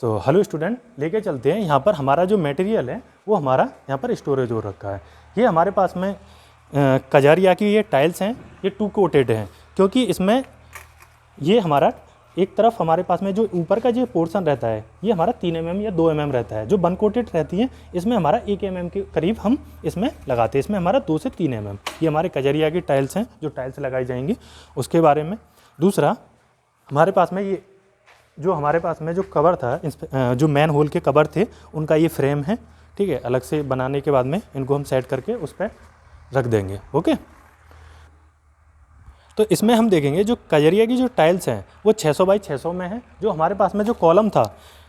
तो hello student, लेके चलते हैं। यहाँ पर हमारा जो मटेरियल है वो हमारा यहाँ पर स्टोरेज हो रखा है। ये हमारे पास में कजारिया की ये टाइल्स हैं, ये 2 कोटेड हैं, क्योंकि इसमें ये हमारा एक तरफ हमारे पास में जो ऊपर का जो पोर्शन रहता है ये हमारा 3 mm या 2 mm रहता है। जो 1 कोटेड रहती है इसमें हमारा 1 mm के करीब हम इसमें लगाते हैं। इसमें हमारा 2 से 3 mm ये हमारे कजरिया की टाइल्स हैं जो टाइल्स लगाई जाएंगी उसके बारे में। दूसरा हमारे पास में ये जो हमारे पास में जो कवर था, जो मैन होल के कवर थे, उनका ये फ्रेम है, ठीक है। अलग से बनाने के बाद में इनको हम सेट करके उस पर रख देंगे। ओके, तो इसमें हम देखेंगे जो कजरिया की जो टाइल्स हैं वो 600 बाई 600 में है। जो हमारे पास में जो कॉलम था,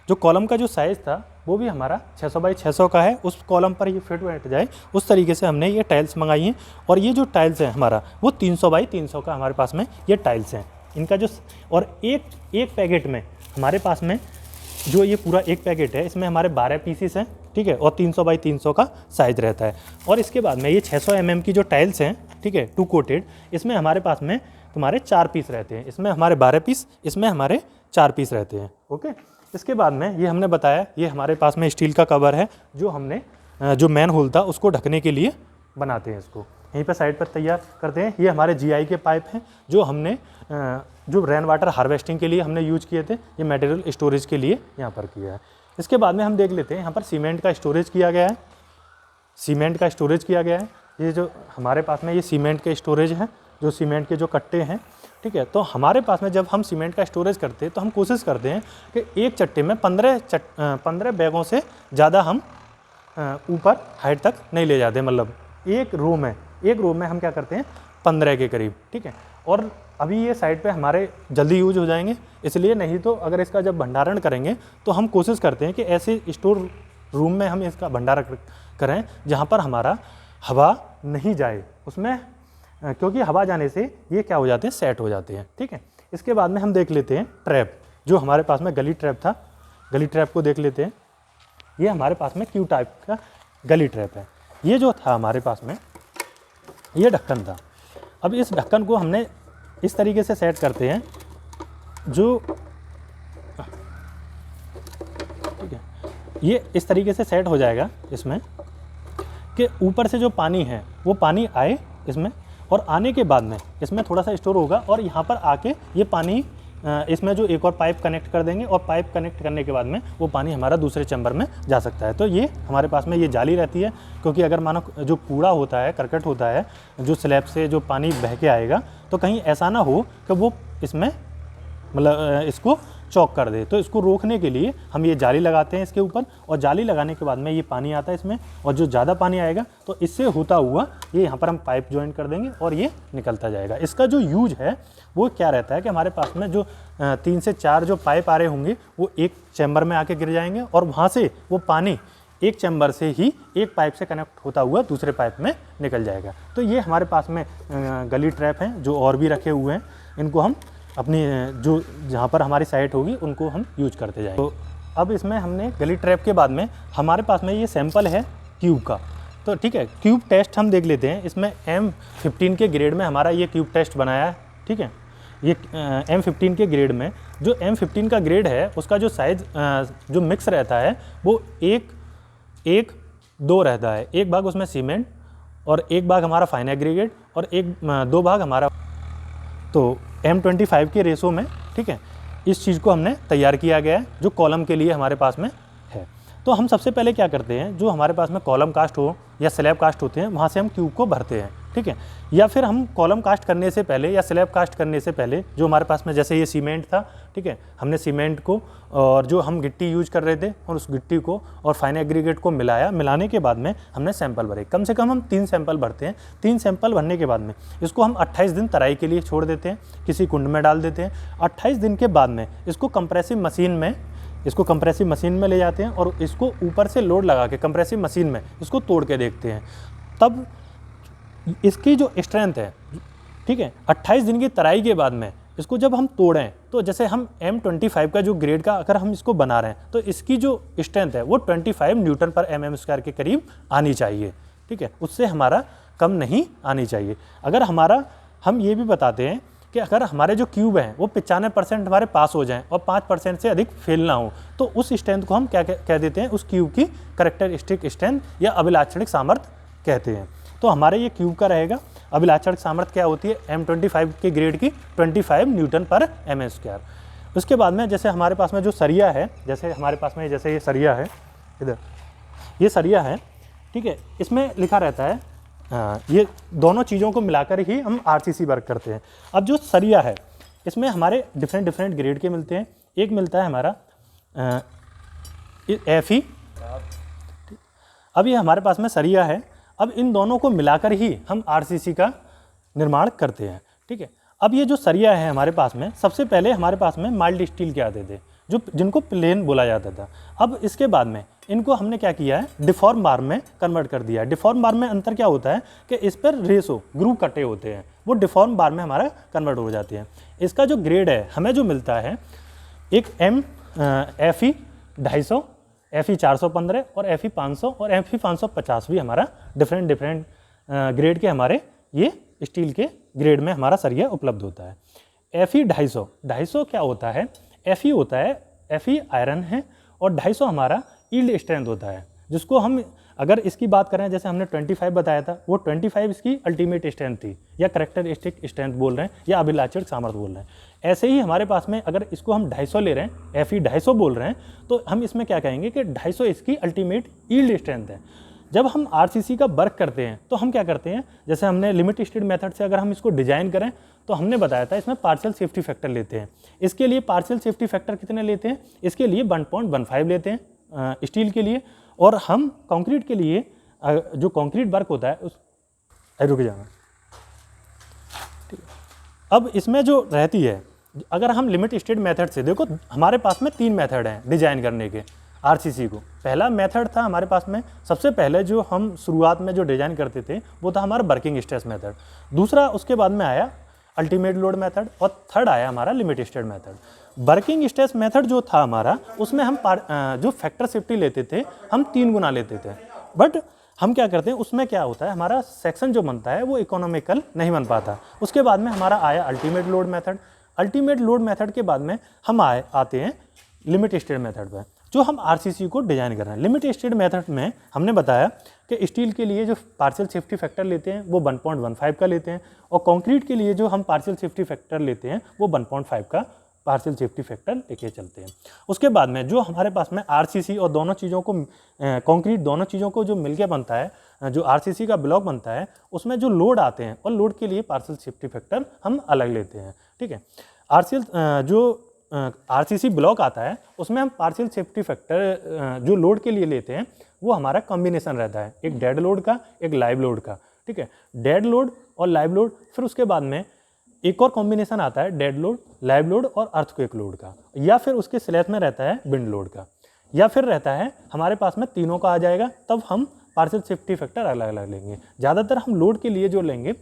जो कॉलम का जो साइज़ था वो भी हमारा 600 बाई 600 का है। उस कॉलम पर ये फिट बैठ जाए उस तरीके से हमने ये टाइल्स मंगाई हैं। और ये जो टाइल्स हैं हमारा वो 300 बाई 300 का हमारे पास में ये टाइल्स हैं। इनका जो और एक पैकेट में हमारे पास में जो ये पूरा एक पैकेट है इसमें हमारे 12 पीसीस हैं, ठीक है। और 300 बाई 300 का साइज़ रहता है। और इसके बाद में ये 600 mm की जो टाइल्स हैं, ठीक है, 2 कोटेड, इसमें हमारे पास में तुम्हारे 4 पीस रहते हैं। इसमें हमारे 12 पीस, इसमें हमारे 4 पीस रहते हैं। ओके, इसके बाद में ये हमने बताया ये हमारे पास में स्टील का कवर है जो हमने जो मैन होल था उसको ढकने के लिए बनाते हैं। इसको यहीं पर साइड पर तैयार करते हैं। ये हमारे GI के पाइप हैं जो हमने जो रेन वाटर हार्वेस्टिंग के लिए हमने यूज किए थे। ये मटेरियल स्टोरेज के लिए यहाँ पर किया है। इसके बाद में हम देख लेते हैं यहाँ पर सीमेंट का स्टोरेज किया गया है। सीमेंट का स्टोरेज किया गया है। ये जो हमारे पास में ये सीमेंट के स्टोरेज हैं, जो सीमेंट के जो कट्टे हैं, ठीक है। तो हमारे पास में जब हम सीमेंट का स्टोरेज करते हैं तो हम कोशिश करते हैं कि एक चट्टे में 15 बैगों से ज़्यादा हम ऊपर हाइट तक नहीं ले जाते। मतलब एक रो में हम क्या करते हैं 15 के करीब, ठीक है। और अभी ये साइड पे हमारे जल्दी यूज हो जाएंगे, इसलिए नहीं तो अगर इसका जब भंडारण करेंगे तो हम कोशिश करते हैं कि ऐसे स्टोर रूम में हम इसका भंडारण करें जहाँ पर हमारा हवा नहीं जाए उसमें, क्योंकि हवा जाने से ये क्या हो जाते हैं, सेट हो जाते हैं, ठीक है। इसके बाद में हम देख लेते हैं ट्रैप, जो हमारे पास में गली ट्रैप था। गली ट्रैप को देख लेते हैं। ये हमारे पास में क्यू टाइप का गली ट्रैप है। ये जो था हमारे पास में ये ढक्कन था। अब इस ढक्कन को हमने इस तरीके से सेट करते हैं जो, ठीक है, ये इस तरीके से सेट हो जाएगा इसमें कि ऊपर से जो पानी है वो पानी आए इसमें, और आने के बाद में इसमें थोड़ा सा स्टोर होगा और यहाँ पर आके ये पानी इसमें जो एक और पाइप कनेक्ट कर देंगे और पाइप कनेक्ट करने के बाद में वो पानी हमारा दूसरे चैम्बर में जा सकता है। तो ये हमारे पास में ये जाली रहती है, क्योंकि अगर मानो जो कूड़ा होता है, करकट होता है, जो स्लैब से जो पानी बह के आएगा तो कहीं ऐसा ना हो कि वो इसमें मतलब इसको चौक कर दे। तो इसको रोकने के लिए हम ये जाली लगाते हैं इसके ऊपर, और जाली लगाने के बाद में ये पानी आता है इसमें, और जो ज़्यादा पानी आएगा तो इससे होता हुआ ये यहाँ पर हम पाइप ज्वाइन कर देंगे और ये निकलता जाएगा। इसका जो यूज है वो क्या रहता है कि हमारे पास में जो 3 से 4 जो पाइप आ रहे होंगे वो एक चैम्बर में आके गिर जाएंगे, और वहाँ से वो पानी एक चैम्बर से ही एक पाइप से कनेक्ट होता हुआ दूसरे पाइप में निकल जाएगा। तो ये हमारे पास में गली ट्रैप हैं जो और भी रखे हुए हैं। इनको हम अपनी जो जहाँ पर हमारी साइट होगी उनको हम यूज करते जाएंगे। तो अब इसमें हमने गली ट्रैप के बाद में हमारे पास में ये सैंपल है क्यूब का। तो ठीक है, क्यूब टेस्ट हम देख लेते हैं। इसमें M15 के ग्रेड में हमारा ये क्यूब टेस्ट बनाया है, ठीक है। ये M15 के ग्रेड में जो M15 का ग्रेड है उसका जो साइज़ जो मिक्स रहता है वो 1-1-2 रहता है। एक भाग उसमें सीमेंट और एक भाग हमारा फाइन एग्रीगेट और 2 भाग हमारा, तो M25 के रेशो में, ठीक है। इस चीज़ को हमने तैयार किया गया है जो कॉलम के लिए हमारे पास में है। तो हम सबसे पहले क्या करते हैं, जो हमारे पास में कॉलम कास्ट हो या स्लैब कास्ट होते हैं वहाँ से हम क्यूब को भरते हैं, ठीक है। या फिर हम कॉलम कास्ट करने से पहले या स्लैब कास्ट करने से पहले जो हमारे पास में, जैसे ये सीमेंट था, ठीक है, हमने सीमेंट को और जो हम गिट्टी यूज कर रहे थे और उस गिट्टी को और फाइन एग्रीगेट को मिलाने के बाद में हमने सैंपल भरे। कम से कम हम 3 सैंपल भरते हैं। 3 सैंपल भरने के बाद में इसको हम 28 दिन तराई के लिए छोड़ देते हैं, किसी कुंड में डाल देते हैं। 28 दिन के बाद में इसको कंप्रेसिव मशीन में ले जाते हैं और इसको ऊपर से लोड लगा के कंप्रेसिव मशीन में इसको तोड़ के देखते हैं। तब इसकी जो स्ट्रेंथ है, ठीक है, 28 दिन की तराई के बाद में इसको जब हम तोड़ें तो जैसे हम M25 का जो ग्रेड का अगर हम इसको बना रहे हैं तो इसकी जो स्ट्रेंथ है वो 25 न्यूटन पर mm² के करीब आनी चाहिए, ठीक है। उससे हमारा कम नहीं आनी चाहिए। अगर हमारा, हम ये भी बताते हैं कि अगर हमारे जो क्यूब हैं वो 95% हमारे पास हो जाएं और 5% से अधिक फेल ना हो, तो उस स्ट्रेंथ को हम क्या कह देते हैं, उस क्यूब की कैरेक्टरिस्टिक स्ट्रेंथ या अभिलाक्षणिक सामर्थ्य कहते हैं। तो हमारे ये क्यूब का रहेगा। अभिलाक्षणिक सामर्थ्य क्या होती है, M25 के ग्रेड की 25 न्यूटन पर mm²। उसके बाद में जैसे हमारे पास में जो सरिया है, जैसे हमारे पास में जैसे ये सरिया है, इधर ये सरिया है, ठीक है, इसमें लिखा रहता है ये दोनों चीज़ों को मिलाकर ही हम RCC वर्क करते हैं। अब जो सरिया है इसमें हमारे डिफरेंट ग्रेड के मिलते हैं। एक मिलता है हमारा FE। अब ये हमारे पास में सरिया है। अब इन दोनों को मिलाकर ही हम RCC का निर्माण करते हैं, ठीक है। अब ये जो सरिया है हमारे पास में, सबसे पहले हमारे पास में माइल्ड स्टील के आते थे जिनको प्लेन बोला जाता था। अब इसके बाद में इनको हमने क्या किया है, डिफॉर्म बार में कन्वर्ट कर दिया है। डिफॉर्म बार में अंतर क्या होता है कि इस पर रेशो ग्रुप कटे होते हैं, वो डिफॉर्म बार में हमारा कन्वर्ट हो जाते हैं। इसका जो ग्रेड है हमें जो मिलता है, एक FE 250, FE 415 और FE 500 और FE 550 भी हमारा डिफरेंट ग्रेड के हमारे ये स्टील के ग्रेड में हमारा सरिया उपलब्ध होता है। FE 250 क्या होता है, FE होता है, FE आयरन है और 250 हमारा यील्ड स्ट्रेंथ होता है, जिसको हम अगर इसकी बात करें, जैसे हमने 25 बताया था, वो 25 इसकी अल्टीमेट स्ट्रेंथ थी या कैरेक्टरिस्टिक स्ट्रेंथ बोल रहे हैं या अभिलाक्षणिक सामर्थ्य बोल रहे हैं। ऐसे ही हमारे पास में अगर इसको हम 250 ले रहे हैं, FE 250 बोल रहे हैं, तो हम इसमें क्या कहेंगे कि 250 इसकी अल्टीमेट यील्ड स्ट्रेंथ है। जब हम RCC का वर्क करते हैं तो हम क्या करते हैं, जैसे हमने लिमिट स्टेट मेथड से अगर हम इसको डिजाइन करें तो हमने बताया था इसमें पार्शियल सेफ्टी फैक्टर लेते हैं। इसके लिए पार्शियल सेफ्टी फैक्टर कितने लेते हैं, इसके लिए 1.15 लेते हैं स्टील के लिए। और हम कंक्रीट के लिए जो कंक्रीट वर्क होता है उस रुक जाना, ठीक है। अब इसमें जो रहती है, अगर हम लिमिट स्टेट मेथड से देखो, हमारे पास में 3 मेथड हैं डिजाइन करने के RCC को। पहला मेथड था हमारे पास में, सबसे पहले जो हम शुरुआत में जो डिजाइन करते थे वो था हमारा वर्किंग स्ट्रेस मेथड। दूसरा उसके बाद में आया अल्टीमेट लोड मेथड और थर्ड आया हमारा limit state method. Working stress method जो था हमारा, उसमें हम जो फैक्टर सेफ्टी लेते थे हम 3 गुना लेते थे। बट हम क्या करते हैं, उसमें क्या होता है, हमारा सेक्शन जो बनता है वो इकोनॉमिकल नहीं बन पाता। उसके बाद में हमारा आया ultimate load method. Ultimate load method के बाद में हम आते हैं लिमिट स्टेट मेथड पर, जो हम RCC को डिजाइन कर रहे हैं। लिमिट स्टेट मेथड में हमने बताया कि स्टील के लिए जो पार्शियल सेफ्टी फैक्टर लेते हैं वो 1.15 का लेते हैं, और कंक्रीट के लिए जो हम पार्शियल सेफ्टी फैक्टर लेते हैं वो 1.5 का पार्शियल सेफ्टी फैक्टर लेके चलते हैं। उसके बाद में जो हमारे पास में RCC और दोनों चीज़ों को कंक्रीट दोनों चीज़ों को जो मिलके बनता है, जो RCC का ब्लॉक बनता है, उसमें जो लोड आते हैं और लोड के लिए पार्शियल सेफ्टी फैक्टर हम अलग लेते हैं, ठीक है। RCC ब्लॉक आता है उसमें हम पार्शियल सेफ्टी फैक्टर जो लोड के लिए लेते हैं वो हमारा कॉम्बिनेशन रहता है, एक डेड लोड का, एक लाइव लोड का, ठीक है। डेड लोड और लाइव लोड, फिर उसके बाद में एक और कॉम्बिनेशन आता है डेड लोड, लाइव लोड और अर्थक्वेक लोड का, या फिर उसके स्लैब में रहता है विंड लोड का, या फिर रहता है हमारे पास में तीनों का आ जाएगा। तब हम पार्शियल सेफ्टी फैक्टर अलग अलग लेंगे। ज़्यादातर हम लोड के लिए जो लेंगे,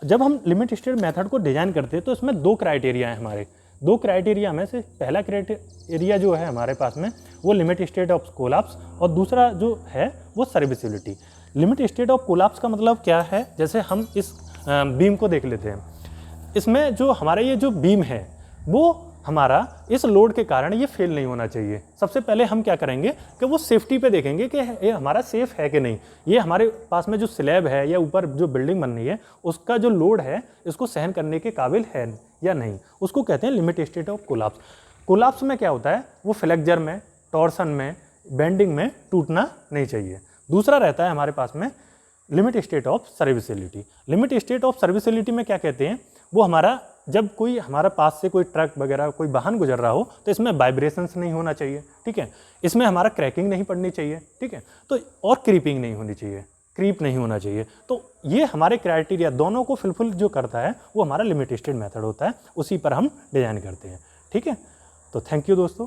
जब हम लिमिट स्टेट मेथड को डिजाइन करते हैं तो इसमें 2 क्राइटेरिया हैं हमारे। 2 क्राइटेरिया में से पहला क्राइटेरिया जो है हमारे पास में वो लिमिट स्टेट ऑफ कोलैप्स, और दूसरा जो है वो serviceability. Limit state of collapse का मतलब क्या है, जैसे हम इस बीम को देख लेते हैं, इसमें जो हमारा ये जो बीम है वो हमारा इस लोड के कारण ये फेल नहीं होना चाहिए। सबसे पहले हम क्या करेंगे कि वो सेफ्टी पे देखेंगे कि ये हमारा सेफ है कि नहीं, ये हमारे पास में जो स्लैब है या ऊपर जो बिल्डिंग बन रही है उसका जो लोड है इसको सहन करने के काबिल है या नहीं, उसको कहते हैं limit state of collapse. Collapse में क्या होता है, वो फ्लेक्चर में, टॉर्सन में, बेंडिंग में टूटना नहीं चाहिए। दूसरा रहता है हमारे पास में limit state of serviceability. Limit state of serviceability में क्या कहते हैं, वो हमारा जब कोई हमारे पास से कोई ट्रक वगैरह कोई वाहन गुजर रहा हो तो इसमें वाइब्रेशंस नहीं होना चाहिए, ठीक है। इसमें हमारा क्रैकिंग नहीं पड़नी चाहिए, ठीक है। तो और क्रीपिंग नहीं होनी चाहिए, क्रीप नहीं होना चाहिए। तो ये हमारे क्राइटेरिया दोनों को फुलफिल जो करता है वो हमारा लिमिट स्टेट मेथड होता है, उसी पर हम डिजाइन करते हैं, ठीक है। तो थैंक यू दोस्तों।